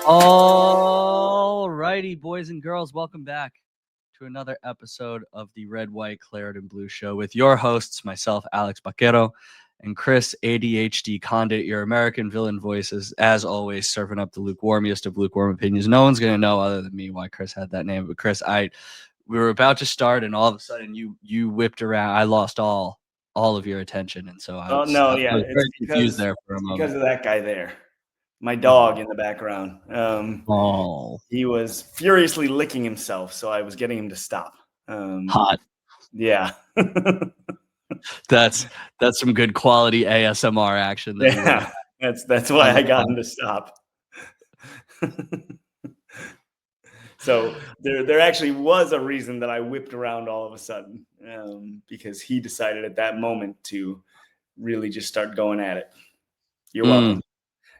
All righty, boys and girls, welcome back to another episode of the Red, White, Claret, and Blue Show with your hosts, myself, Alex Baquero, and Chris ADHD Condit, your American villain voices, as always, serving up the lukewarmest of lukewarm opinions. No one's going to know other than me why Chris had that name, but Chris, we were about to start, and all of a sudden you whipped around. I lost all of your attention, and so I was very confused there for a moment. Because of that guy there. My dog in the background. He was furiously licking himself, so I was getting him to stop. Hot. Yeah. That's some good quality ASMR action. Yeah, that's why I got him to stop. So there actually was a reason that I whipped around all of a sudden, because he decided at that moment to really just start going at it. You're welcome.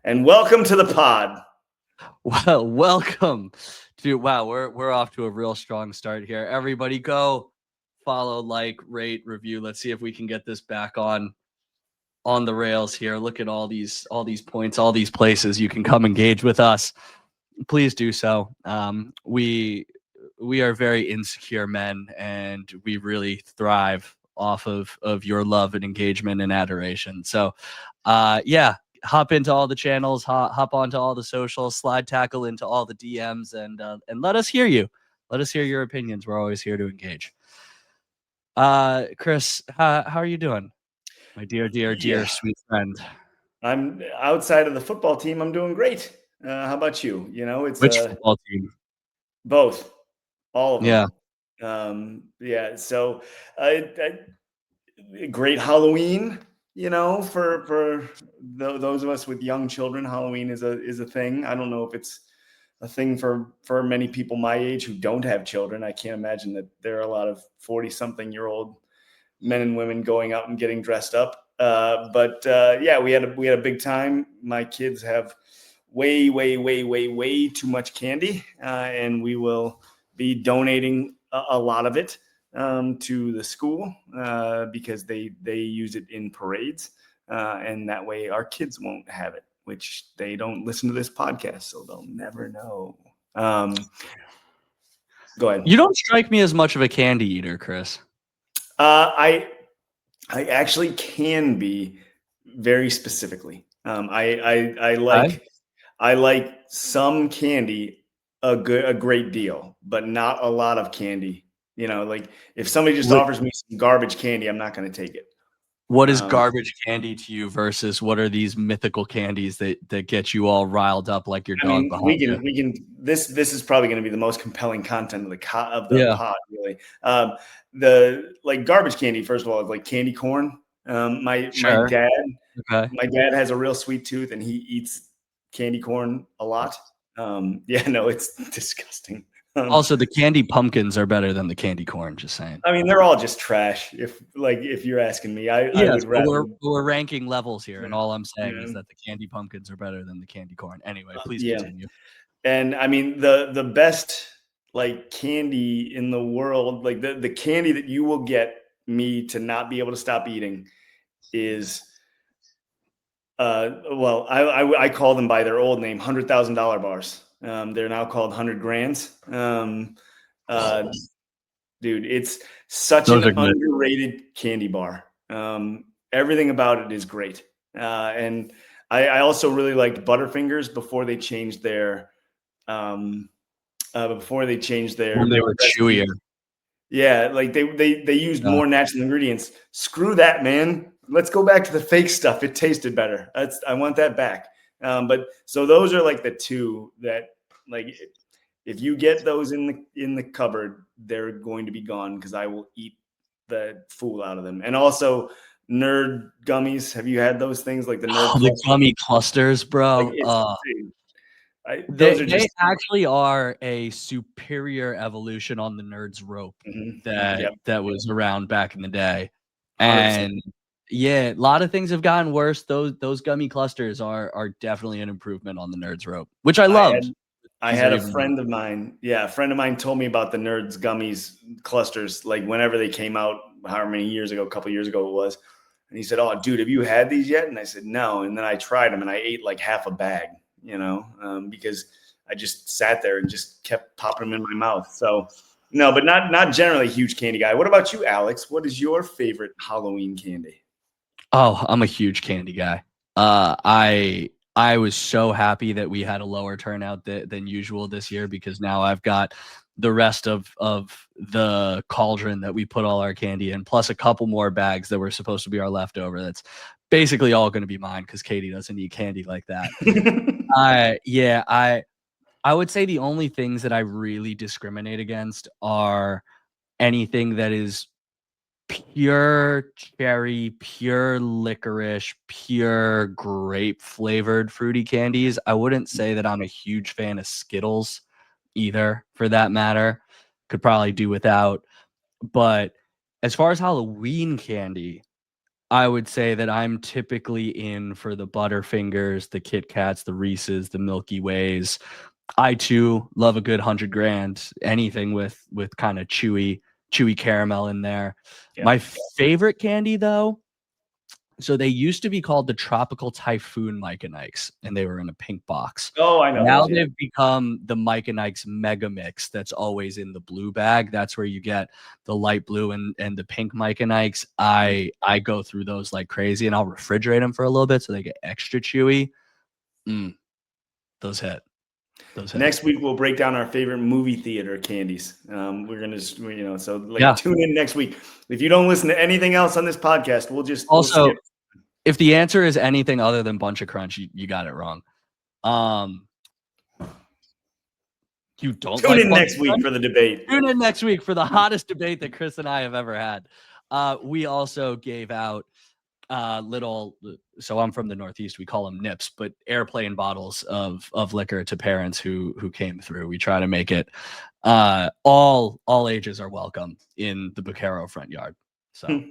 And welcome to the pod. Well, welcome to we're off to a real strong start here. Everybody go follow, like, rate, review. Let's see if we can get this back on the rails here. Look at all these points, all these places you can come engage with us. Please do so. We are very insecure men, and we really thrive off of your love and engagement and adoration. So hop into all the channels, hop onto all the socials, slide tackle into all the DMs, and let us hear you. Let us hear your opinions. We're always here to engage. Chris, how are you doing, my dear, sweet friend? I'm outside of the football team. I'm doing great. How about you? You know, it's which football team? Both, all of them. Yeah. So, great Halloween. You know, for those of us with young children, Halloween is a thing. I don't know if it's a thing for many people my age who don't have children. I can't imagine that there are a lot of 40-something-year-old men and women going out and getting dressed up. But we had a big time. My kids have way too much candy, and we will be donating a lot of it to the school because they use it in parades, and that way our kids won't have it, which they don't listen to this podcast, so they'll never know. Go ahead. You don't strike me as much of a candy eater, Chris. I actually can be, very specifically. I like some candy a great deal, but not a lot of candy. You know, like if somebody just offers me some garbage candy, I'm not going to take it. What is garbage candy to you versus what are these mythical candies that get you all riled up like your dog behind you? We can. This is probably going to be the most compelling content of the pod, really. The garbage candy. First of all, is like candy corn. My dad has a real sweet tooth, and he eats candy corn a lot. It's disgusting. Also, the candy pumpkins are better than the candy corn. Just saying. I mean, they're all just trash. If you're asking me, I would rather. We're ranking levels here, and all I'm saying is that the candy pumpkins are better than the candy corn. Anyway, please continue. And I mean, the best candy in the world, like the candy that you will get me to not be able to stop eating, is I call them by their old name, $100,000 bars. They're now called 100 grands. Dude, it's such an underrated candy bar. Everything about it is great. And I also really liked Butterfingers before they changed their when they were chewier. Yeah, like they used more natural ingredients. Screw that, man. Let's go back to the fake stuff. It tasted better. I want that back. But so those are like the two that, like, if you get those in the cupboard, they're going to be gone because I will eat the fool out of them. And also nerd gummies. Have you had those things, like the nerd the gummy clusters, bro? They actually are a superior evolution on the Nerds rope that was around back in the day. 100%. And yeah, a lot of things have gotten worse. Those gummy clusters are definitely an improvement on the Nerds rope, which I loved. I had a friend of mine. Yeah, a friend of mine told me about the Nerds gummies clusters, like whenever they came out, however many years ago, a couple years ago it was. And he said, "Oh, dude, have you had these yet?" And I said, "No." And then I tried them and I ate like half a bag, because I just sat there and just kept popping them in my mouth. So no, but not generally a huge candy guy. What about you, Alex? What is your favorite Halloween candy? Oh, I'm a huge candy guy. I was so happy that we had a lower turnout than usual this year, because now I've got the rest of the cauldron that we put all our candy in, plus a couple more bags that were supposed to be our leftover. That's basically all going to be mine, because Katie doesn't eat candy like that. I would say the only things that I really discriminate against are anything that is pure cherry, pure licorice, pure grape flavored fruity candies. I wouldn't say that I'm a huge fan of Skittles either, for that matter. Could probably do without. But as far as Halloween candy, I would say that I'm typically in for the Butterfingers, the Kit Kats, the Reese's, the Milky Ways. I too love a good 100 grand. Anything with kind of chewy caramel in there. Yeah. My favorite candy, though, so they used to be called the Tropical Typhoon Mike and Ike's, and they were in a pink box. Oh, I know Now those. Yeah. they've become the Mike and Ike's Mega Mix. That's always in the blue bag. That's where you get the light blue and the pink Mike and Ike's. I go through those like crazy, and I'll refrigerate them for a little bit so they get extra chewy. Those hit. Next week we'll break down our favorite movie theater candies. We're gonna, so tune in next week. If you don't listen to anything else on this podcast, we'll if the answer is anything other than Bunch of Crunch, you got it wrong. You don't tune in next week for the debate. Tune in next week for the hottest debate that Chris and I have ever had. We also gave out little, so I'm from the Northeast, we call them nips, but airplane bottles of liquor to parents who came through. We try to make it all ages are welcome in the Bucaro front yard. So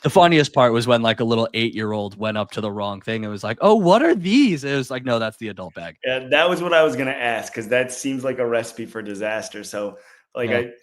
the funniest part was when like a little 8-year-old went up to the wrong thing and was like, "Oh, what are these?" It was like, "No, that's the adult bag." Yeah, that was what I was gonna ask, because that seems like a recipe for disaster. So like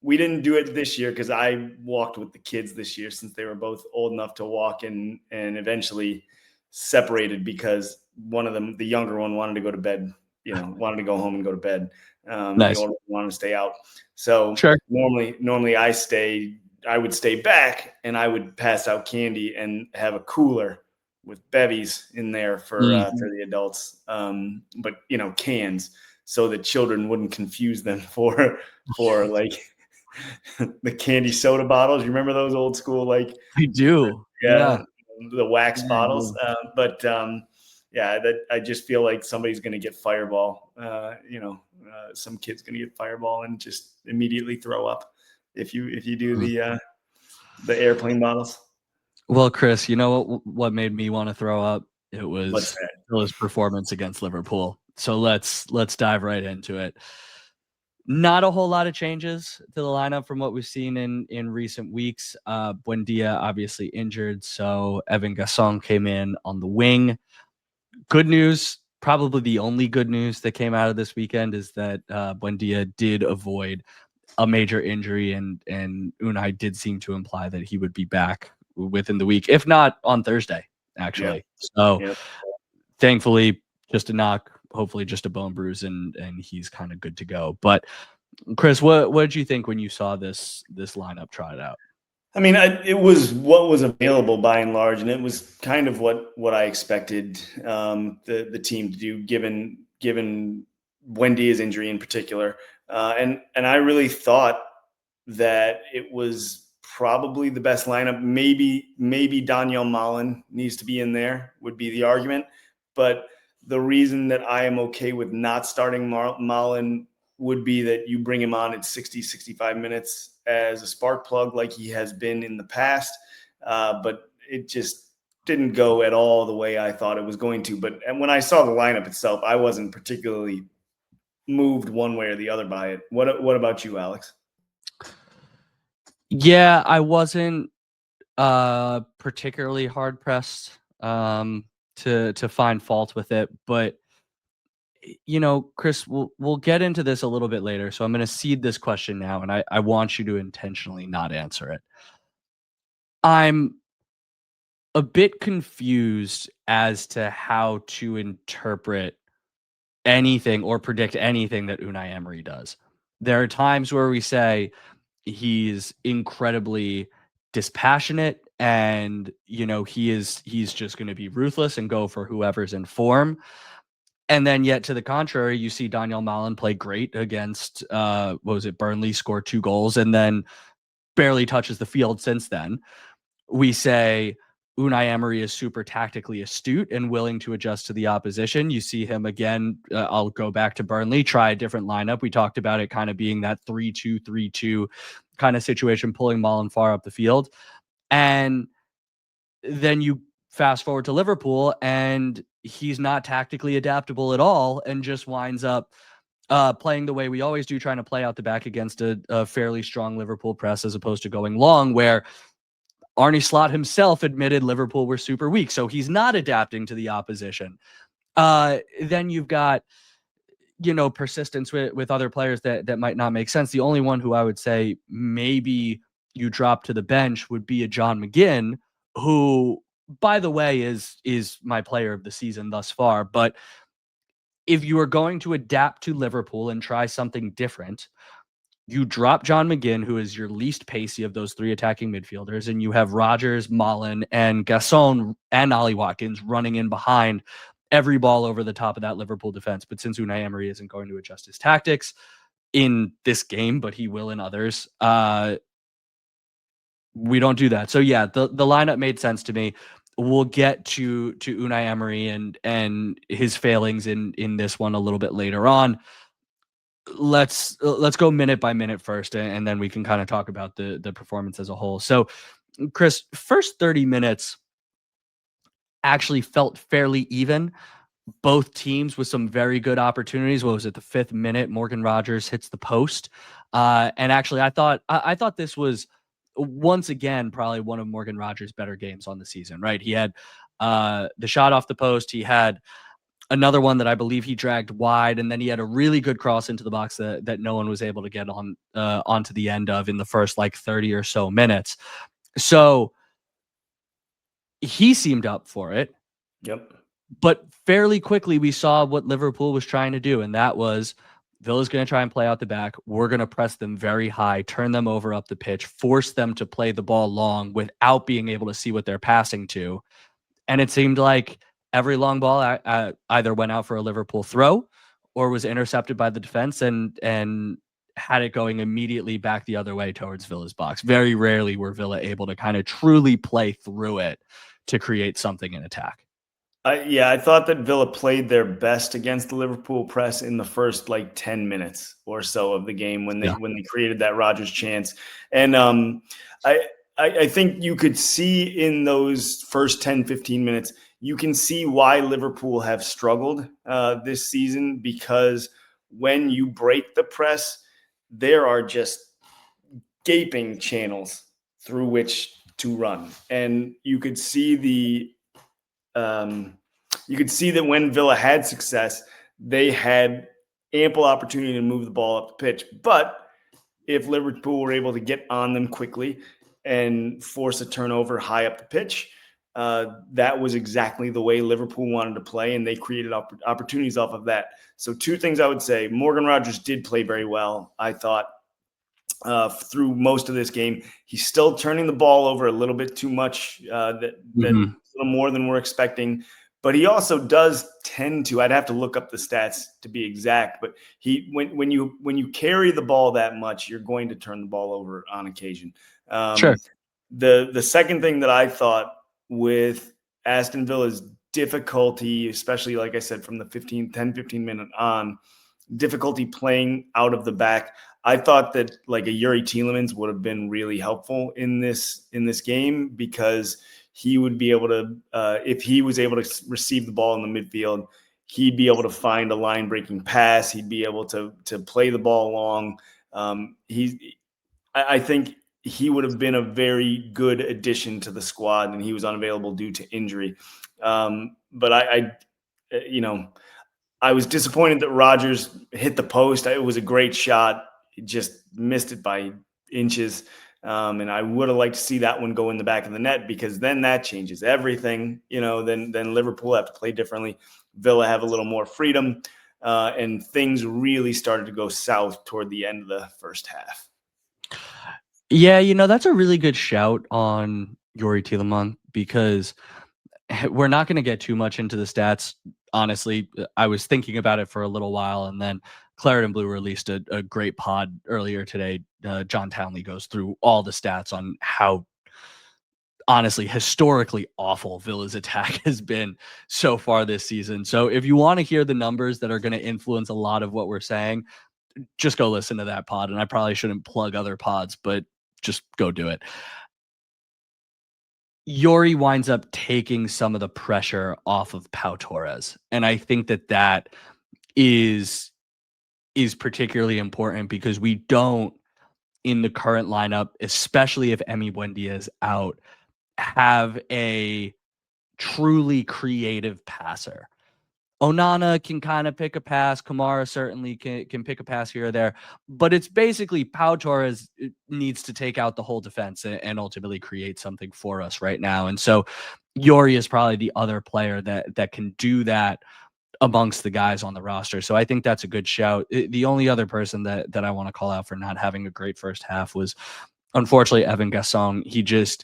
we didn't do it this year because I walked with the kids this year, since they were both old enough to walk, and eventually separated because one of them, the younger one, wanted to go to bed, wanted to go home and go to bed. Nice. The older one wanted to stay out. So sure. Normally I would stay back and I would pass out candy and have a cooler with bevies in there for the adults. But cans, so that children wouldn't confuse them for like the candy soda bottles. You remember those old school, like I do. Yeah. The wax bottles. I just feel like somebody's going to get Fireball. Some kid's going to get Fireball and just immediately throw up if you do the airplane bottles. Well, Chris, you know what made me want to throw up? It was performance against Liverpool. So let's dive right into it. Not a whole lot of changes to the lineup from what we've seen in recent weeks. Buendia obviously injured, so Evan Gasson came in on the wing. Good news, probably the only good news that came out of this weekend, is that Buendia did avoid a major injury, and Unai did seem to imply that he would be back within the week, if not on Thursday, actually. Yeah. So thankfully, just a knock, hopefully just a bone bruise, and he's kind of good to go. But Chris, what did you think when you saw this lineup trotted out? I mean, it was what was available by and large, and it was kind of what I expected the team to do, given Buendia's injury in particular, and I really thought that it was probably the best lineup. Maybe Daniel Malen needs to be in there, would be the argument, but the reason that I am okay with not starting Malen would be that you bring him on at 60, 65 minutes as a spark plug like he has been in the past. But it just didn't go at all the way I thought it was going to. But when I saw the lineup itself, I wasn't particularly moved one way or the other by it. What about you, Alex? Yeah, I wasn't particularly hard pressed to find fault with it, but Chris, we'll get into this a little bit later, so I'm going to seed this question now, and I want you to intentionally not answer it. I'm a bit confused as to how to interpret anything or predict anything that Unai Emery does. There are times where we say he's incredibly dispassionate and he's just going to be ruthless and go for whoever's in form. And then yet to the contrary, you see Daniel Malen play great against what was it, Burnley, score 2 goals and then barely touches the field since then. We say Unai Emery is super tactically astute and willing to adjust to the opposition. You see him again. I'll go back to Burnley, try a different lineup. We talked about it kind of being that 3-2-3-2 kind of situation, pulling Malen far up the field. And then you fast forward to Liverpool and he's not tactically adaptable at all and just winds up playing the way we always do, trying to play out the back against a fairly strong Liverpool press as opposed to going long, where Arne Slot himself admitted Liverpool were super weak. So he's not adapting to the opposition. Then you've got, persistence with other players that might not make sense. The only one who I would say maybe you drop to the bench would be a John McGinn, who, by the way, is my player of the season thus far. But if you are going to adapt to Liverpool and try something different, you drop John McGinn, who is your least pacey of those 3 attacking midfielders, and you have Rodgers, Malen, and Gasson and Ollie Watkins running in behind every ball over the top of that Liverpool defense. But since Unai Emery isn't going to adjust his tactics in this game, but he will in others, we don't do that. So yeah, the lineup made sense to me. We'll get to Unai Emery and his failings in this one a little bit later on. Let's go minute by minute first, and then we can kind of talk about the performance as a whole. So, Chris, first 30 minutes actually felt fairly even. Both teams with some very good opportunities. What was it? The 5th minute, Morgan Rogers hits the post, and actually, I thought this was once again probably one of Morgan Rogers' better games on the season. Right? He had the shot off the post. He had another one that I believe he dragged wide, and then he had a really good cross into the box that no one was able to get on onto the end of in the first 30 or so minutes. So he seemed up for it. Yep. But fairly quickly we saw what Liverpool was trying to do, and that was Villa's going to try and play out the back. We're going to press them very high, turn them over up the pitch, force them to play the ball long without being able to see what they're passing to. And it seemed like every long ball either went out for a Liverpool throw or was intercepted by the defense and had it going immediately back the other way towards Villa's box. Very rarely were Villa able to kind of truly play through it to create something in attack. I thought that Villa played their best against the Liverpool press in the first 10 minutes or so of the game when they created that Rodgers chance. And I think you could see in those first 10, 15 minutes, you can see why Liverpool have struggled this season, because when you break the press, there are just gaping channels through which to run. And you could see that when Villa had success, they had ample opportunity to move the ball up the pitch. But if Liverpool were able to get on them quickly and force a turnover high up the pitch, that was exactly the way Liverpool wanted to play, and they created opportunities off of that. So 2 things I would say. Morgan Rogers did play very well, I thought, through most of this game. He's still turning the ball over a little bit too much, that a little more than we're expecting. But he also does tend to, I'd have to look up the stats to be exact, but when you carry the ball that much, you're going to turn the ball over on occasion. Sure. The second thing that I thought with Aston Villa's difficulty, especially like I said, from the 10, 15 minute on, difficulty playing out of the back, I thought that a Yuri Tielemans would have been really helpful in this game, because he would be able to, if he was able to receive the ball in the midfield, he'd be able to find a line-breaking pass. He'd be able to play the ball long. I think he would have been a very good addition to the squad, and he was unavailable due to injury. But I was disappointed that Rodgers hit the post. It was a great shot. He just missed it by inches. And I would have liked to see that one go in the back of the net, because then that changes everything. Then Liverpool have to play differently. Villa have a little more freedom. and things really started to go south toward the end of the first half. Yeah, that's a really good shout on Yuri Tielemans, because we're not going to get too much into the stats. Honestly, I was thinking about it for a little while, and then Claret and Blue released a great pod earlier today. John Townley goes through all the stats on how, honestly, historically awful Villa's attack has been so far this season. So if you want to hear the numbers that are going to influence a lot of what we're saying, just go listen to that pod. And I probably shouldn't plug other pods, but just go do it. Yuri winds up taking some of the pressure off of Pau Torres. And I think that is particularly important, because we don't, in the current lineup, especially if Emi Buendia is out, have a truly creative passer. Onana can kind of pick a pass. Kamara certainly can pick a pass here or there, but it's basically Pau Torres needs to take out the whole defense and ultimately create something for us right now. And so Yuri is probably the other player that can do that amongst the guys on the roster. So I think that's a good shout. The only other person that I want to call out for not having a great first half was, unfortunately, Evan Gasson. He just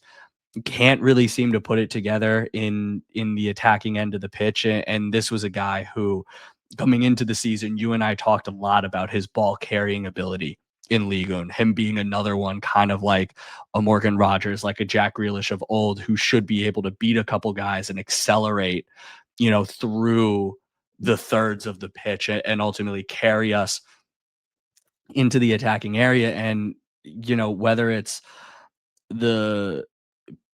can't really seem to put it together in the attacking end of the pitch. And this was a guy who, coming into the season, you and I talked a lot about his ball carrying ability in Ligue 1, him being another one, kind of like a Morgan Rogers, like a Jack Grealish of old, who should be able to beat a couple guys and accelerate, through the thirds of the pitch and ultimately carry us into the attacking area. And, whether it's the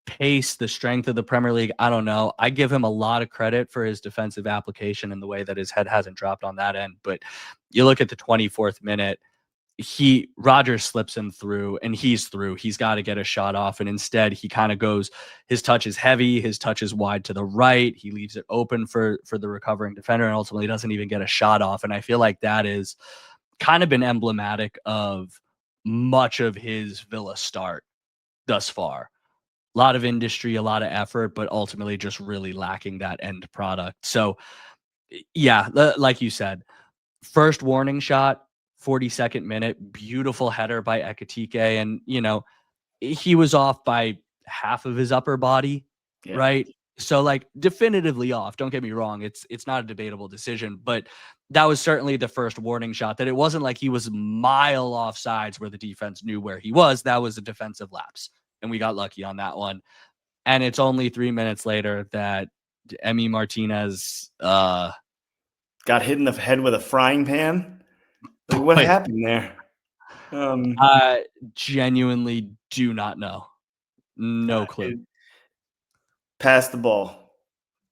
pace, the strength of the Premier League, I don't know. I give him a lot of credit for his defensive application and the way that his head hasn't dropped on that end. But you look at the 24th minute, Rogers slips him through, and he's through. He's got to get a shot off, and instead he kind of goes, his touch is heavy, his touch is wide to the right. He leaves it open for the recovering defender, and ultimately doesn't even get a shot off. And I feel like that is kind of been emblematic of much of his Villa start thus far. A lot of industry, a lot of effort, but ultimately just really lacking that end product. So, yeah, like you said, first warning shot, 42nd minute, beautiful header by Ekitike. And, he was off by half of his upper body, right? So, like, definitively off. Don't get me wrong. It's not a debatable decision, but that was certainly the first warning shot, that it wasn't like he was mile off sides where the defense knew where he was. That was a defensive lapse, and we got lucky on that one. And it's only 3 minutes later that Emi Martinez got hit in the head with a frying pan. Like, what happened there? I genuinely do not know. No clue. Pass the ball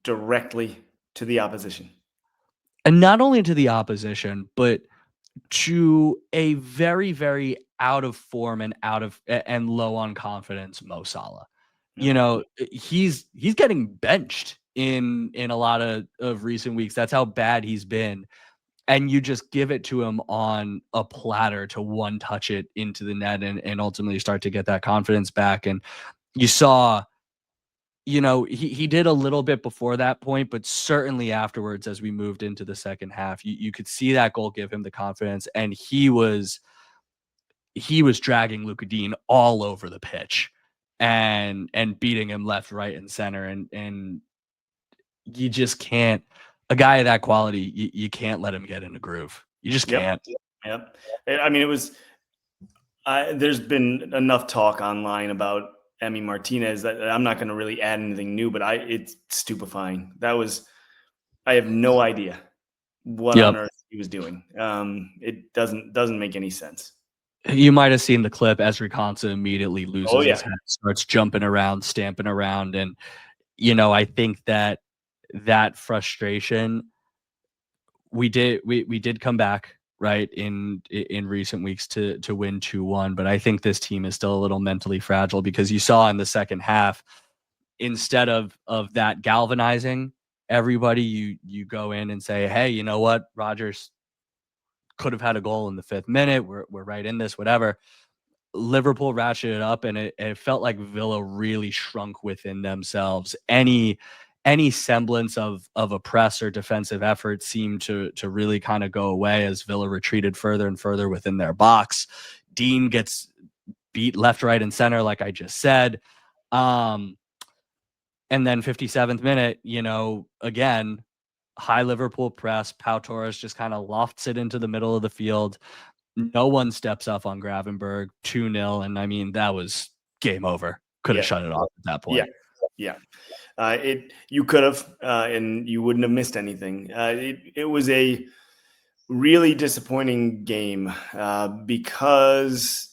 directly to the opposition. And not only to the opposition, but to a very, very out of form and low on confidence Mo Salah. He's getting benched in a lot of recent weeks. That's how bad he's been. And you just give it to him on a platter to one touch it into the net and ultimately start to get that confidence back. And you saw, he did a little bit before that point, but certainly afterwards, as we moved into the second half, you could see that goal give him the confidence. And he was dragging Luka Dean all over the pitch and beating him left, right, and center. And you just can't, a guy of that quality, you can't let him get in a groove. You just can't. Yep. I mean, there's been enough talk online about Emi Martinez that I'm not going to really add anything new, but it's stupefying. I have no idea what on earth he was doing. It doesn't make any sense. You might have seen the clip. Ezri Konsa immediately loses his head, starts jumping around, stamping around. And, I think that frustration, we did come back, right, in recent weeks to win 2-1. But I think this team is still a little mentally fragile, because you saw in the second half, instead of that galvanizing everybody, you go in and say, hey, you know what, Rogers could have had a goal in the 5th minute. We're right in this, whatever. Liverpool ratcheted it up, and it felt like Villa really shrunk within themselves. Any any semblance of a press or defensive effort seemed to really kind of go away as Villa retreated further and further within their box. Dean gets beat left, right, and center, like I just said. And then 57th minute, again, high Liverpool press. Pau Torres just kind of lofts it into the middle of the field. No one steps up on Gravenberg, 2-0. And I mean, that was game over. Could have shut it off at that point. Yeah. You could have, and you wouldn't have missed anything. It was a really disappointing game because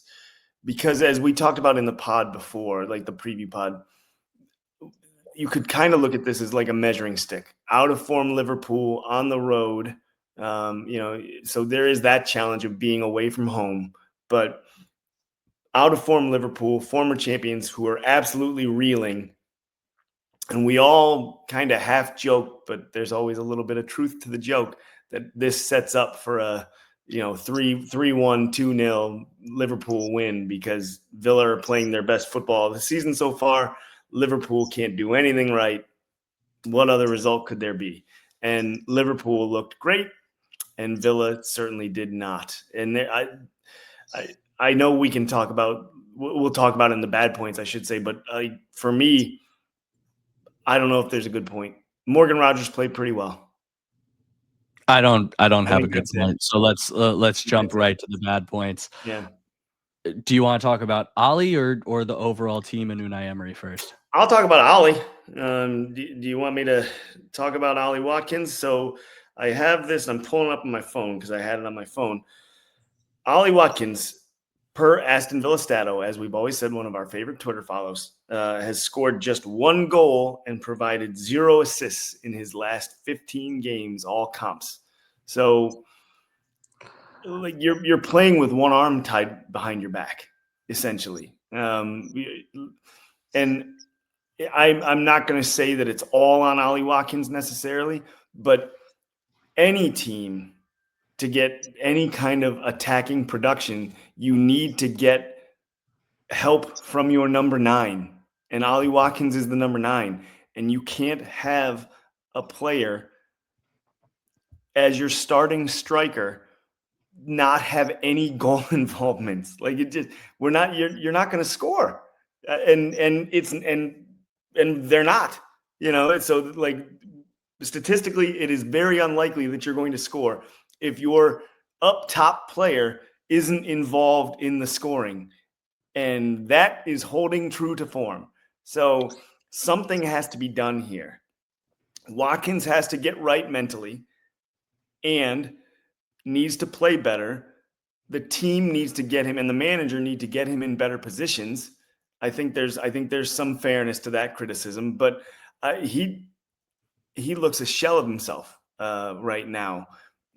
as we talked about in the pod before, like the preview pod, you could kind of look at this as like a measuring stick. Out of form Liverpool on the road, so there is that challenge of being away from home, but out of form Liverpool, former champions who are absolutely reeling. And we all kind of half joke, but there's always a little bit of truth to the joke that this sets up for a 3-1, 2-0 Liverpool win because Villa are playing their best football of the season so far. Liverpool can't do anything right. What other result could there be? And Liverpool looked great, and Villa certainly did not. And I know we'll talk about it in the bad points, I should say, but for me, I don't know if there's a good point. Morgan Rogers played pretty well. I don't have a good point. So let's jump right to the bad points. Yeah. Do you want to talk about Ollie or the overall team and Unai Emery first? I'll talk about Ollie. Do you want me to talk about Ollie Watkins? So I have this. I'm pulling up on my phone because I had it on my phone. Ollie Watkins, per Aston Villa Stato, as we've always said, one of our favorite Twitter follows, has scored just 1 goal and provided 0 assists in his last 15 games, all comps. So like you're playing with one arm tied behind your back, essentially. And I'm not going to say that it's all on Ollie Watkins necessarily, but any team to get any kind of attacking production, you need to get help from your number 9. And Ollie Watkins is the number 9. And you can't have a player as your starting striker not have any goal involvements. Like you're not going to score. And they're not, so like statistically, it is very unlikely that you're going to score if your up top player isn't involved in the scoring. And that is holding true to form. So something has to be done here. Watkins has to get right mentally and needs to play better. The team needs to get him, and the manager need to get him in better positions. I think there's some fairness to that criticism, but he looks a shell of himself right now.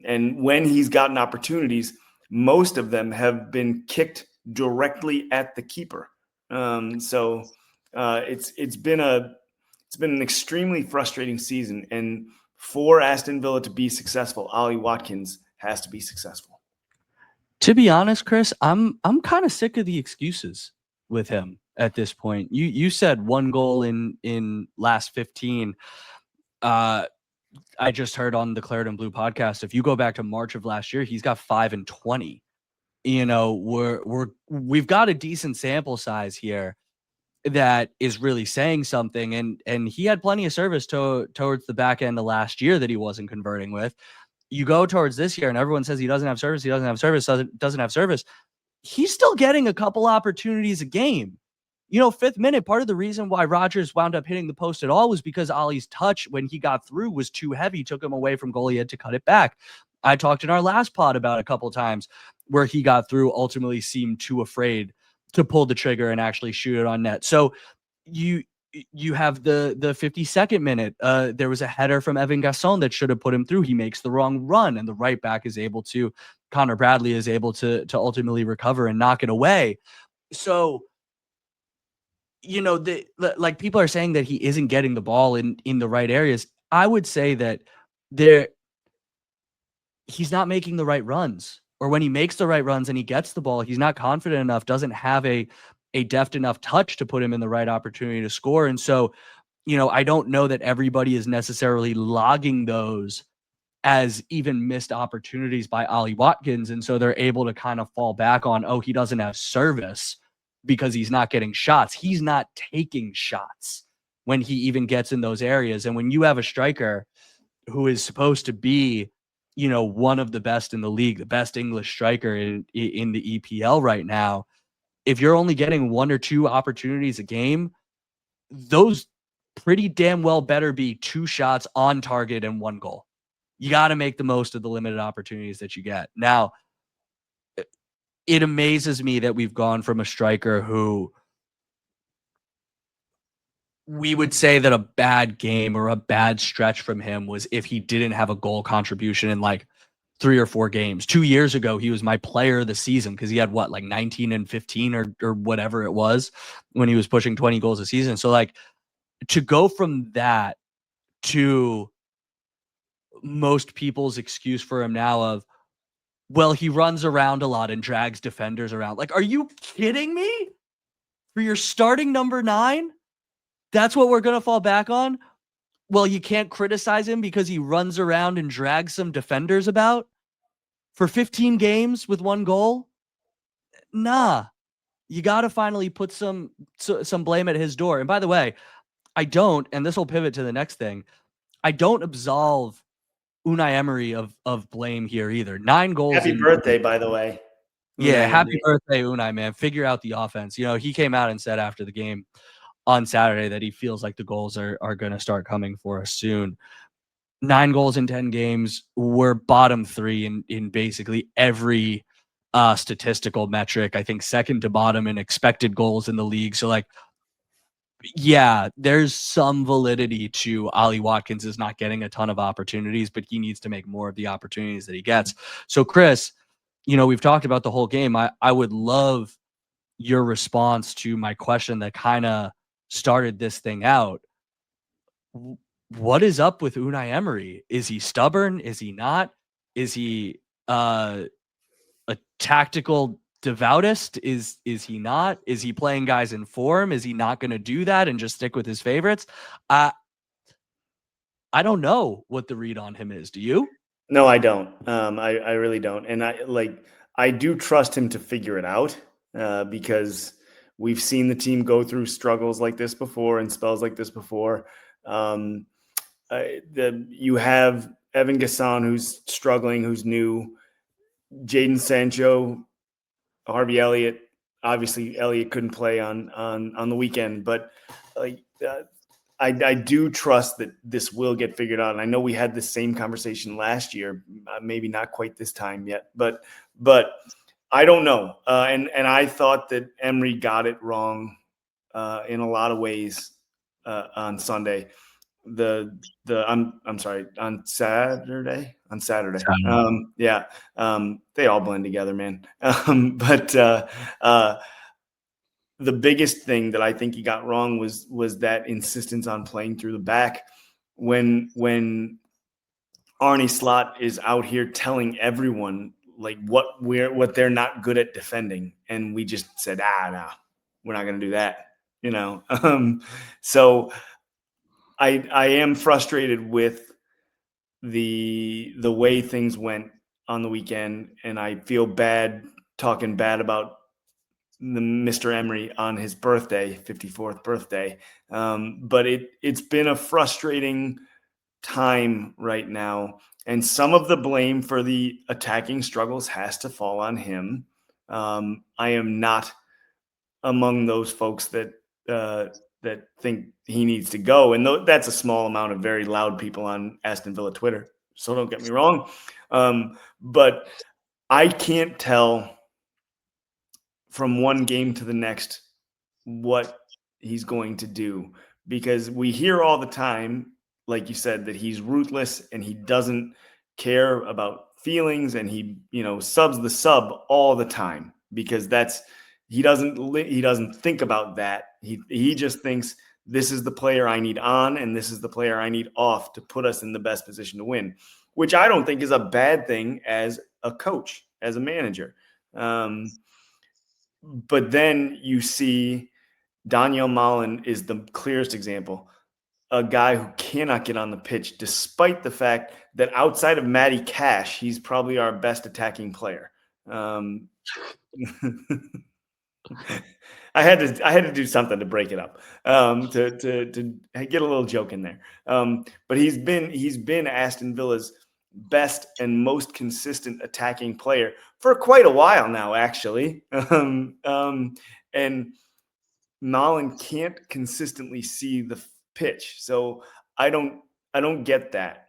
And when he's gotten opportunities, most of them have been kicked directly at the keeper. So it's been an extremely frustrating season. And for Aston Villa to be successful, Ollie Watkins has to be successful. To be honest, Chris, I'm kind of sick of the excuses with him at this point. You said 1 goal in last 15. I just heard on the Claret and Blue podcast, if you go back to March of last year, he's got 5 and 20. We've got a decent sample size here that is really saying something. And he had plenty of service towards the back end of last year that he wasn't converting with. You go towards this year and everyone says he doesn't have service. Doesn't have service. He's still getting a couple opportunities a game. 5th minute, part of the reason why Rodgers wound up hitting the post at all was because Ollie's touch when he got through was too heavy, took him away from goal. He had to cut it back. I talked in our last pod about a couple times where he got through, ultimately seemed too afraid to pull the trigger and actually shoot it on net. So you have the 52nd minute. There was a header from Evan Gasson that should have put him through. He makes the wrong run, and the right back is able to, Connor Bradley is able to ultimately recover and knock it away. So, like people are saying that he isn't getting the ball in the right areas. I would say that he's not making the right runs, or when he makes the right runs and he gets the ball, he's not confident enough, doesn't have a deft enough touch to put him in the right opportunity to score. And so I don't know that everybody is necessarily logging those as even missed opportunities by Ollie Watkins. And so they're able to kind of fall back on, oh, he doesn't have service because he's not getting shots. He's not taking shots when he even gets in those areas. And when you have a striker who is supposed to be, one of the best in the league, the best English striker in the EPL right now, if you're only getting one or two opportunities a game, those pretty damn well better be 2 shots on target and 1 goal. You got to make the most of the limited opportunities that you get. Now, it amazes me that we've gone from a striker who we would say that a bad game or a bad stretch from him was if he didn't have a goal contribution in like 3 or 4 games. 2 years ago, he was my player of the season because he had like 19 and 15 or whatever it was when he was pushing 20 goals a season. So like to go from that to most people's excuse for him now of, well, he runs around a lot and drags defenders around. Like, are you kidding me? For your starting number 9? That's what we're going to fall back on? Well, you can't criticize him because he runs around and drags some defenders about for 15 games with 1 goal? Nah. You got to finally put some blame at his door. And by the way, I don't, and this will pivot to the next thing, I don't absolve Unai Emery of blame here either. 9 goals. Happy birthday, by the way. Yeah, happy birthday, Unai, man. Figure out the offense. He came out and said after the game on Saturday that he feels like the goals are going to start coming for us soon. 9 goals in 10 games. We're bottom 3 in basically every statistical metric. I think second to bottom in expected goals in the league. So like, yeah, there's some validity to Ollie Watkins is not getting a ton of opportunities, but he needs to make more of the opportunities that he gets. So Chris, we've talked about the whole game. I would love your response to my question that kind of started this thing out. What is up with Unai Emery? Is he stubborn? Is he not? Is he a tactical devoutist? Is he not? Is he playing guys in form? Is he not going to do that and just stick with his favorites? I don't know what the read on him is. Do you? No, I don't. I really don't. And I do trust him to figure it out because we've seen the team go through struggles like this before and spells like this before. You have Evan Gasson, who's struggling, who's new, Jadon Sancho, Harvey Elliott. Obviously, Elliott couldn't play on the weekend, but I do trust that this will get figured out. And I know we had the same conversation last year, maybe not quite this time yet, but I don't know. And I thought that Emery got it wrong in a lot of ways on Sunday. I'm sorry, on Saturday. Yeah. They all blend together, man. But the biggest thing that I think he got wrong was that insistence on playing through the back when Arne Slot is out here telling everyone like what they're not good at defending, and we just said, no, we're not going to do that, So I am frustrated with the way things went on the weekend, and I feel bad talking bad about the Mr. Emery on his birthday, 54th birthday. But it's been a frustrating time right now. And some of the blame for the attacking struggles has to fall on him. I am not among those folks that think he needs to go. And that's a small amount of very loud people on Aston Villa Twitter. So don't get me wrong. But I can't tell from one game to the next what he's going to do, because we hear all the time, like you said, that he's ruthless and he doesn't care about feelings, and he subs the sub all the time because he doesn't think about that. He just thinks this is the player I need on and this is the player I need off to put us in the best position to win, which I don't think is a bad thing as a coach, as a manager. But then you see Daniel Malen is the clearest example. a guy who cannot get on the pitch, despite the fact that outside of Matty Cash, he's probably our best attacking player. I had to do something to break it up, to get a little joke in there. But he's been Aston Villa's best and most consistent attacking player for quite a while now, actually. And Nolan can't consistently see the pitch, so I don't get that.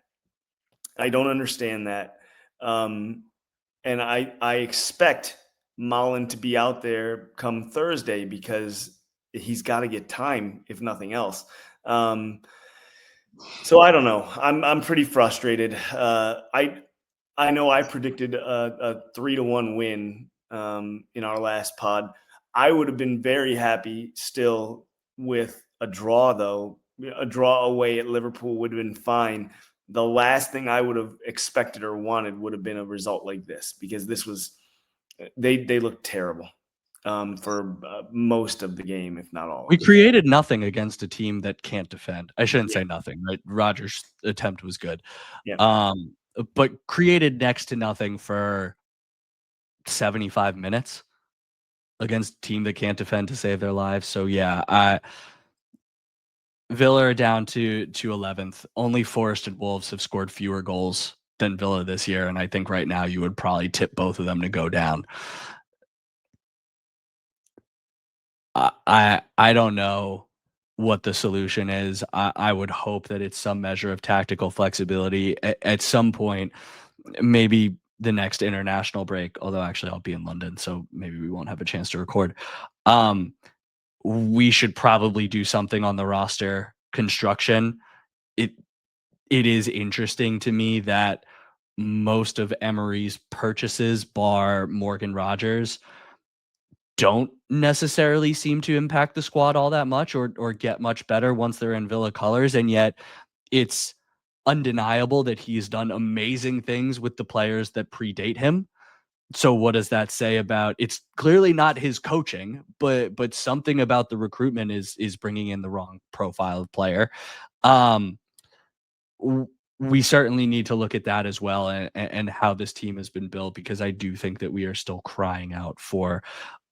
I don't understand that. And I expect Mullen to be out there come Thursday because he's got to get time, if nothing else. So I don't know. I'm pretty frustrated. I know I predicted a 3-1 win in our last pod. I would have been very happy still with a draw, though. A draw away at Liverpool would have been fine. The last thing I would have expected or wanted would have been a result like this, because this was they looked terrible for most of the game, if not all. We created nothing against a team that can't defend. I shouldn't say nothing, right? Rodgers' attempt was good. Yeah. But created next to nothing for 75 minutes against a team that can't defend to save their lives. So yeah, Villa are down to 11th. Only Forest and Wolves have scored fewer goals than Villa this year, and I think right now you would probably tip both of them to go down. I don't know what the solution is. I would hope that it's some measure of tactical flexibility at some point, maybe the next international break, although actually I'll be in London, so maybe we won't have a chance to record. We should probably do something on the roster construction. It is interesting to me that most of Emery's purchases, bar Morgan Rogers, don't necessarily seem to impact the squad all that much or get much better once they're in Villa colors. And yet it's undeniable that he's done amazing things with the players that predate him. So what does that say about, it's clearly not his coaching, but something about the recruitment is bringing in the wrong profile of player. We certainly need to look at that as well, and how this team has been built, because I do think that we are still crying out for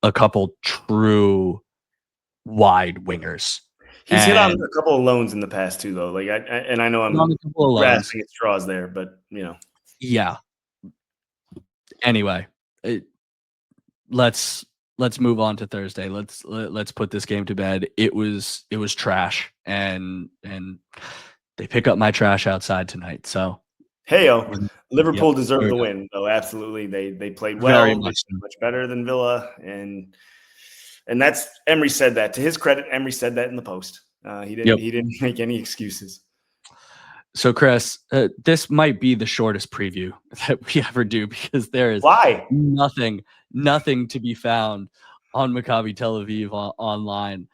a couple true wide wingers. He's hit on a couple of loans in the past too, though. Like I know I'm grasping at straws there, but yeah. Anyway, let's move on to Thursday. Let's put this game to bed. It was trash, and they pick up my trash outside tonight. So hey, Liverpool deserved the win, though. Absolutely, they played well, very much better than Villa, and that's Emery said that. To his credit, Emery said that in the post. He didn't make any excuses. So, Chris, this might be the shortest preview that we ever do, because there is nothing to be found on Maccabi Tel Aviv online.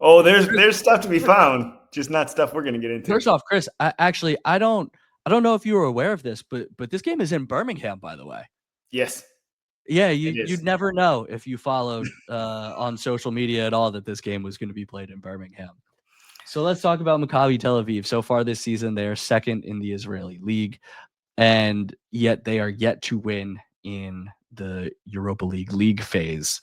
Oh, there's stuff to be found, just not stuff we're going to get into. First off, Chris, I don't know if you were aware of this, but this game is in Birmingham, by the way. Yes. Yeah, you'd never know if you followed on social media at all that this game was going to be played in Birmingham. So let's talk about Maccabi Tel Aviv. So far this season, they are second in the Israeli league, and yet they are yet to win in the Europa League phase.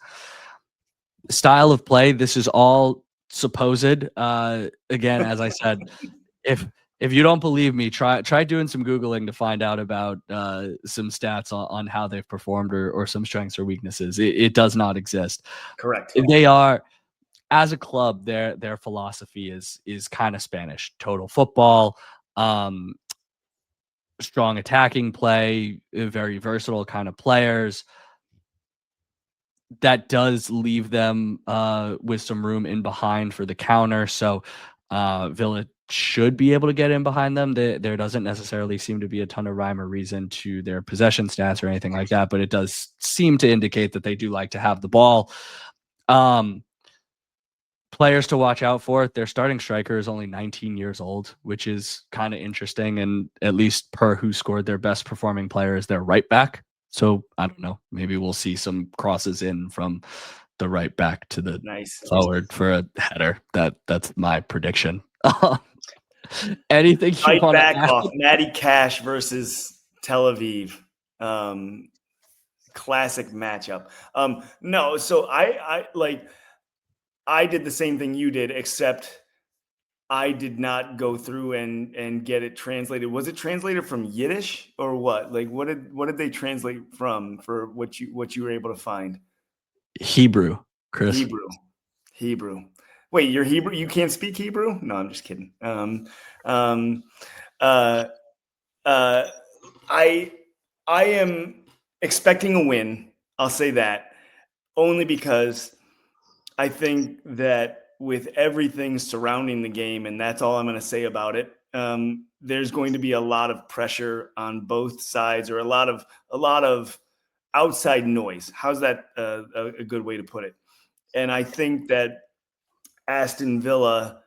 Style of play, this is all supposed. Again, as I said, if you don't believe me, try doing some Googling to find out about some stats on how they've performed, or some strengths or weaknesses. It does not exist. Correct. They are, as a club, their philosophy is kind of Spanish. Total football, strong attacking play, very versatile kind of players. That does leave them with some room in behind for the counter. So Villa should be able to get in behind them. There doesn't necessarily seem to be a ton of rhyme or reason to their possession stats or anything like that, but it does seem to indicate that they do like to have the ball. Players to watch out for, their starting striker is only 19 years old, which is kind of interesting, and at least per who scored, their best performing player is their right back. So I don't know, maybe we'll see some crosses in from the right back to the forward for a header. That's my prediction. Anything you Fight want to back add? off. Matty Cash versus Tel Aviv. Classic matchup. No, so I did the same thing you did, except I did not go through and get it translated. Was it translated from Yiddish or what? Like what did they translate from for what you were able to find? Hebrew, Chris. Hebrew. Wait, you're Hebrew? You can't speak Hebrew? No, I'm just kidding. Um, uh, uh, I am expecting a win. I'll say that only because I think that with everything surrounding the game, and that's all I'm going to say about it, there's going to be a lot of pressure on both sides, or a lot of outside noise. How's that a good way to put it? And I think that Aston Villa,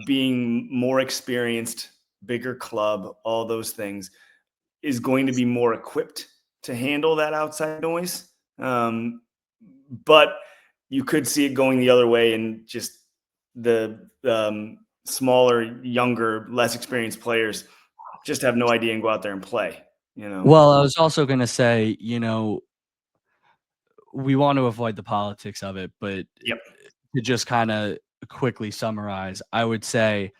being more experienced, bigger club, all those things, is going to be more equipped to handle that outside noise. But you could see it going the other way, and just the smaller, younger, less experienced players just have no idea and go out there and play. Well, I was also going to say, we want to avoid the politics of it, but Yep. to just kind of quickly summarize, I would say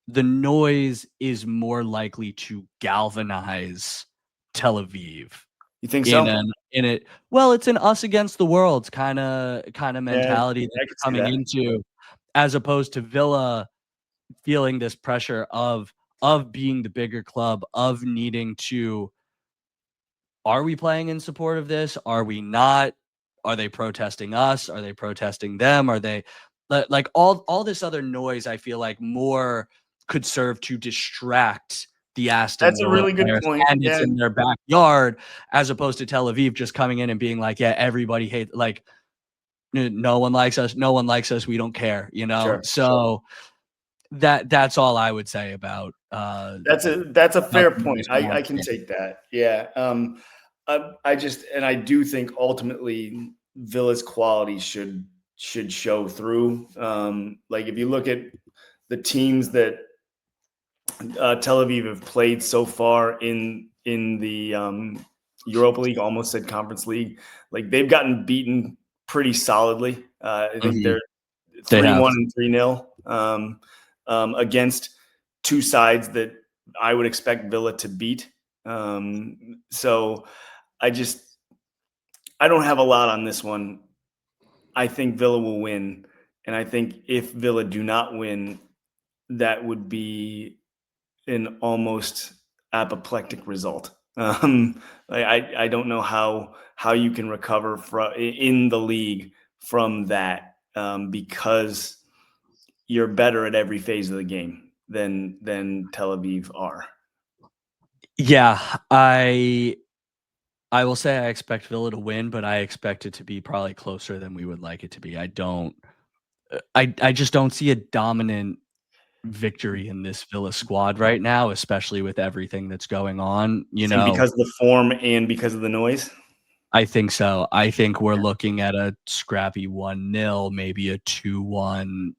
the noise is more likely to galvanize Tel Aviv You think so? in it. Well, it's an us against the world kind of Yeah, mentality that I you're could see coming that. into, as opposed to Villa feeling this pressure of being the bigger club, of needing to. Are we playing in support of this? Are we not? Are they protesting us? Are they protesting them? Are they like all this other noise? I feel like more could serve to distract the Aston That's a Villa really good players, point. and it's Yeah, in their backyard, as opposed to Tel Aviv just coming in and being like, yeah, everybody hates, like, no one likes us, no one likes us, we don't care, sure. So that's all I would say about That's a about fair the point. noise around I the can game. take that. Yeah. I just, and I do think ultimately Villa's quality should show through. Like if you look at the teams that Tel Aviv have played so far in the Europa League, almost said Conference League, like they've gotten beaten pretty solidly. I think Mhm. they're They 3-1 have. and 3-0 against two sides that I would expect Villa to beat. So I don't have a lot on this one. I think Villa will win, and I think if Villa do not win, that would be an almost apoplectic result. I don't know how you can recover in the league from that, because you're better at every phase of the game than Tel Aviv are. Yeah, I will say I expect Villa to win, but I expect it to be probably closer than we would like it to be. I don't I just don't see a dominant victory in this Villa squad right now, especially with everything that's going on, You think because of the form and because of the noise? I think so. I think we're looking at a scrappy 1-0, maybe a 2-1,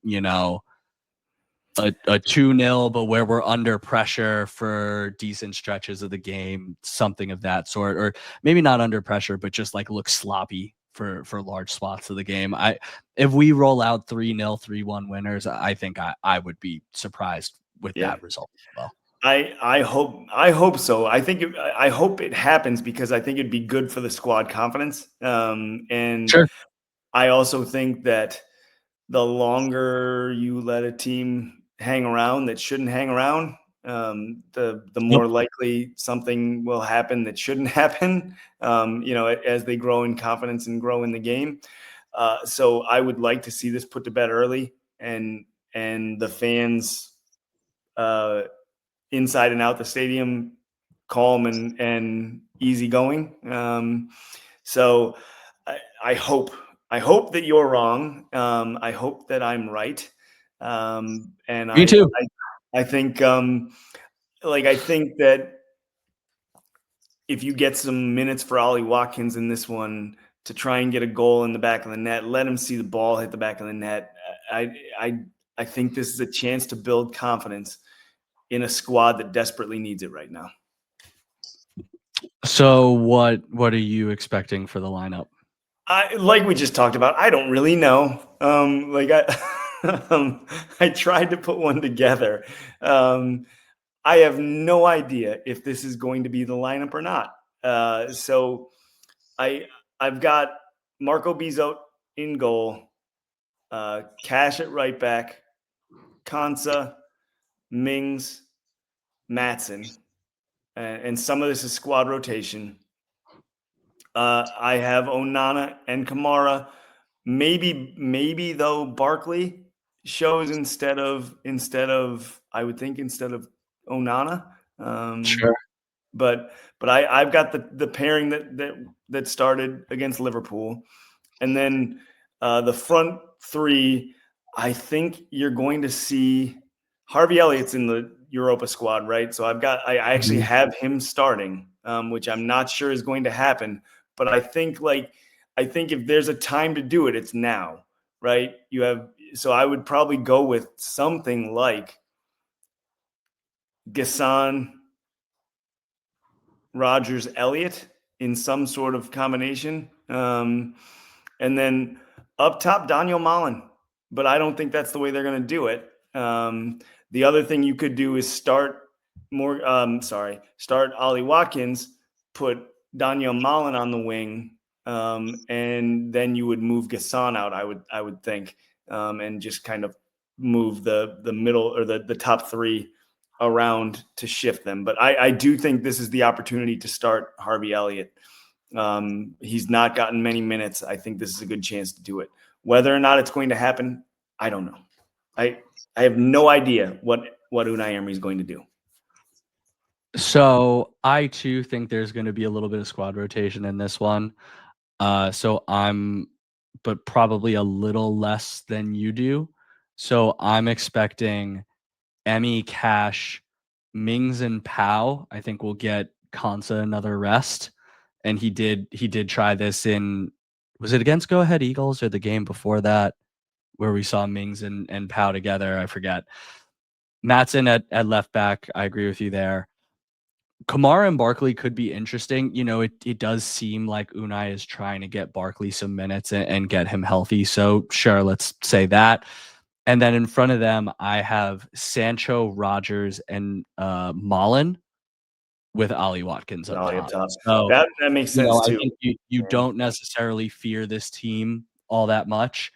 a 2-0, but where we're under pressure for decent stretches of the game, something of that sort, or maybe not under pressure, but just like look sloppy for large swaths of the game. If we roll out 3-0, 3-1 winners, I think I would be surprised with Yeah. that result as well. I hope so. I hope it happens because I think it'd be good for the squad confidence. And Sure. I also think that the longer you let a team hang around that shouldn't hang around, the Yep. more likely something will happen that shouldn't happen. As they grow in confidence and grow in the game. So I would like to see this put to bed early, and the fans inside and out the stadium calm and easygoing. So I hope that you're wrong. I hope that I'm right. And Me too. I think I think that if you get some minutes for Ollie Watkins in this one to try and get a goal in the back of the net, let him see the ball hit the back of the net. I I think this is a chance to build confidence. in a squad that desperately needs it right now. So what are you expecting for the lineup? Like we just talked about, I don't really know. I tried to put one together. I have no idea if this is going to be the lineup or not. So I've got Marco Bizot in goal, Cash at right back, Kansa, Mings, Matson, and some of this is squad rotation. I have Onana and Kamara. Maybe though Barkley shows instead of I would think instead of Onana. Sure. But I've got the pairing that started against Liverpool, and then the front three. I think you're going to see Harvey Elliott's in the Europa squad, right? So I actually have him starting, which I'm not sure is going to happen. But I think if there's a time to do it, it's now, right? So I would probably go with something like Gassan, Rogers, Elliott in some sort of combination. And then up top, Daniel Malen. But I don't think that's the way they're going to do it. The other thing you could do is start Ollie Watkins, put Daniel Malen on the wing, and then you would move Gassan out, I would think, and just kind of move the middle or the top three around to shift them. But I do think this is the opportunity to start Harvey Elliott. He's not gotten many minutes. I think this is a good chance to do it. Whether or not it's going to happen, I don't know. I have no idea what Unai Emery is going to do. So I too think there's going to be a little bit of squad rotation in this one. But probably a little less than you do. So I'm expecting Emmy, Cash, Mings, and Pau. I think we'll get Kansa another rest. And he did try this was it against Go Ahead Eagles or the game before that where we saw Mings and Pau together? I forget. Matson at left back. I agree with you there. Kamara and Barkley could be interesting. It does seem like Unai is trying to get Barkley some minutes and get him healthy. So sure, let's say that. And then in front of them, I have Sancho, Rogers, and Malen with Ollie Watkins up top. So that makes sense too. I think you don't necessarily fear this team all that much.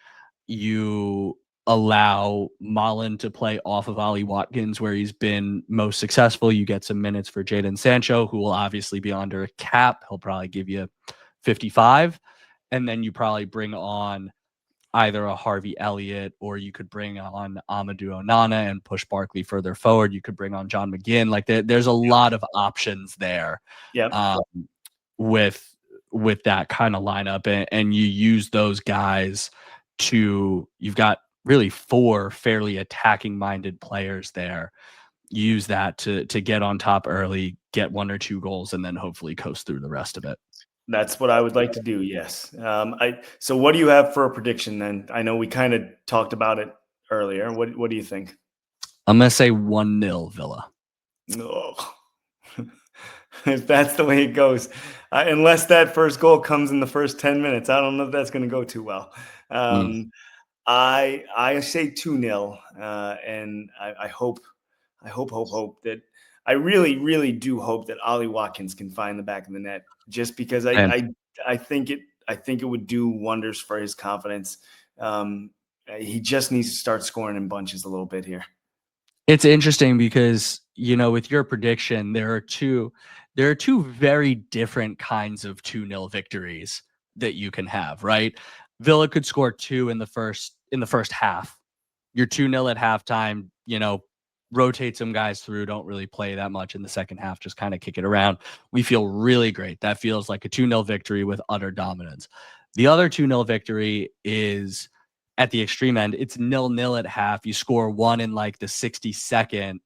You allow Malen to play off of Ollie Watkins where he's been most successful. You get some minutes for Jadon Sancho, who will obviously be under a cap. He'll probably give you 55. And then you probably bring on either a Harvey Elliott or you could bring on Amadou Onana and push Barkley further forward. You could bring on John McGinn. Like there's a lot of options there. With that kind of lineup, and you use those guys you've got really 4 fairly attacking minded players there. Use that to get on top early, get 1 or 2 goals, and then hopefully coast through the rest of it. That's what I would like to do. Yes. So what do you have for a prediction then? I know we kind of talked about it earlier. What do you think? I'm going to say 1-0 Villa. Oh. If that's the way it goes, unless that first goal comes in the first 10 minutes, I don't know if that's going to go too well. I say 2-0, and I hope that I really, really do hope that Ollie Watkins can find the back of the net, just because I think it would do wonders for his confidence. He just needs to start scoring in bunches a little bit here. It's interesting because, with your prediction, there are two very different kinds of 2-0 victories that you can have, right? Villa could score 2 in the first half. You're 2-0 at halftime, rotate some guys through, don't really play that much in the second half, just kind of kick it around. We feel really great. That feels like a 2-0 victory with utter dominance. The other 2-0 victory is at the extreme end. It's 0-0 at half. You score 1 in like the 62nd,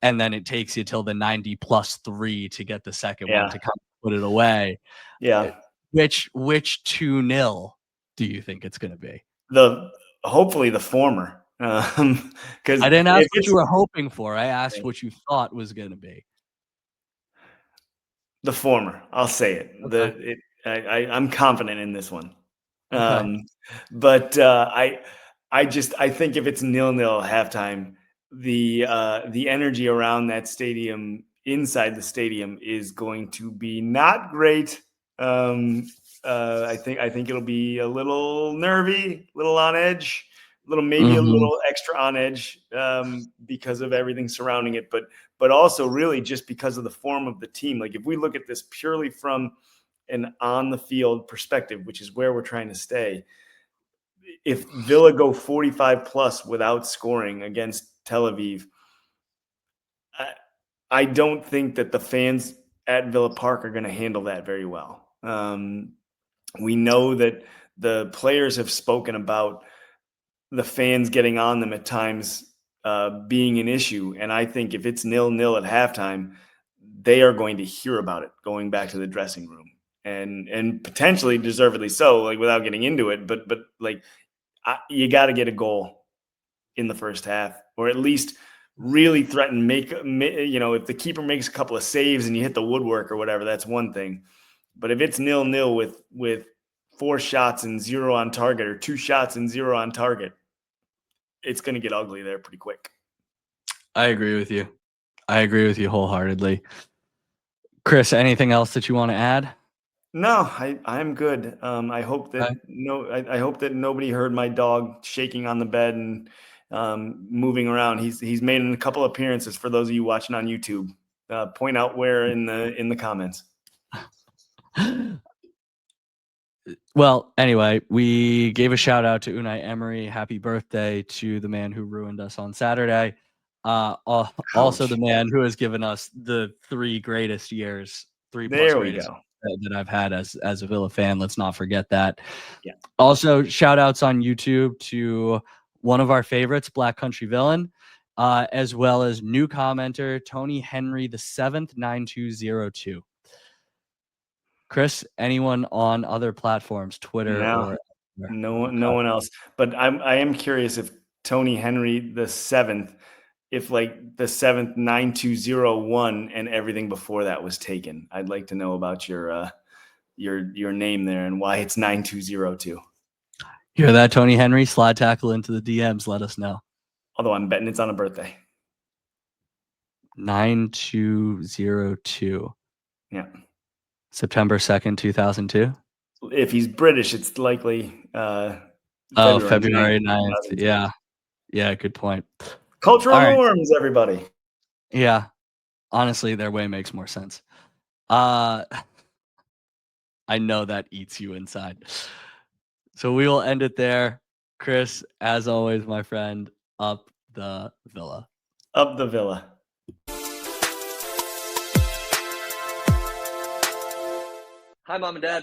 and then it takes you till the 90+3 to get the second one to come put it away. Yeah. Which 2-0 do you think it's going to be? Hopefully the former. Because I didn't ask what you were hoping for. I asked what you thought was going to be. the former, I'll say it. Okay. I'm confident in this one. Okay. But I think if it's 0-0 halftime, the energy around that stadium, inside the stadium, is going to be not great. I think it'll be a little nervy, a little on edge, maybe a Mhm. little extra on edge, because of everything surrounding it, but also really just because of the form of the team. Like, if we look at this purely from an on the field perspective, which is where we're trying to stay, if Villa go 45 plus without scoring against Tel Aviv, I don't think that the fans at Villa Park are going to handle that very well. We know that the players have spoken about the fans getting on them at times, being an issue. And I think if it's 0-0 at halftime, they are going to hear about it going back to the dressing room, and potentially deservedly so, like, without getting into it. But like, you got to get a goal in the first half, or at least really threaten, if the keeper makes a couple of saves and you hit the woodwork or whatever, that's one thing. But if it's 0-0 with 4 shots and 0 on target, or 2 shots and 0 on target, it's going to get ugly there pretty quick. I agree with you. I agree with you wholeheartedly. Chris, anything else that you want to add? No, I'm good. I hope Okay. that I hope that nobody heard my dog shaking on the bed and moving around. He's made a couple appearances for those of you watching on YouTube. Point out where in the comments. Well, anyway, we gave a shout out to Unai Emery. Happy birthday to the man who ruined us on Saturday. Also the Ouch. man who has given us the 3 greatest years, 3 plus There we greatest go. that I've had as a Villa fan. Let's not forget that. Yeah. Also, shout outs on YouTube to one of our favorites, Black Country Villain, as well as new commenter Tony Henry the 7th 9202. Chris, anyone on other platforms, Twitter No, or no one else. But I am curious if Tony Henry the 7th, if like the 7th 9201 and everything before that was taken. I'd like to know about your name there and why it's 9202. Hear that, Tony Henry? Slide tackle into the DMs. Let us know. Although I'm betting it's on a birthday. 9202. Yeah. September 2nd, 2002. If he's British, it's likely February 9th. 2002. Yeah. Yeah, good point. Cultural All right. norms, everybody. Yeah. Honestly, their way makes more sense. I know that eats you inside. So we will end it there. Chris, as always, my friend, up the Villa. Up the Villa. Hi, Mom and Dad.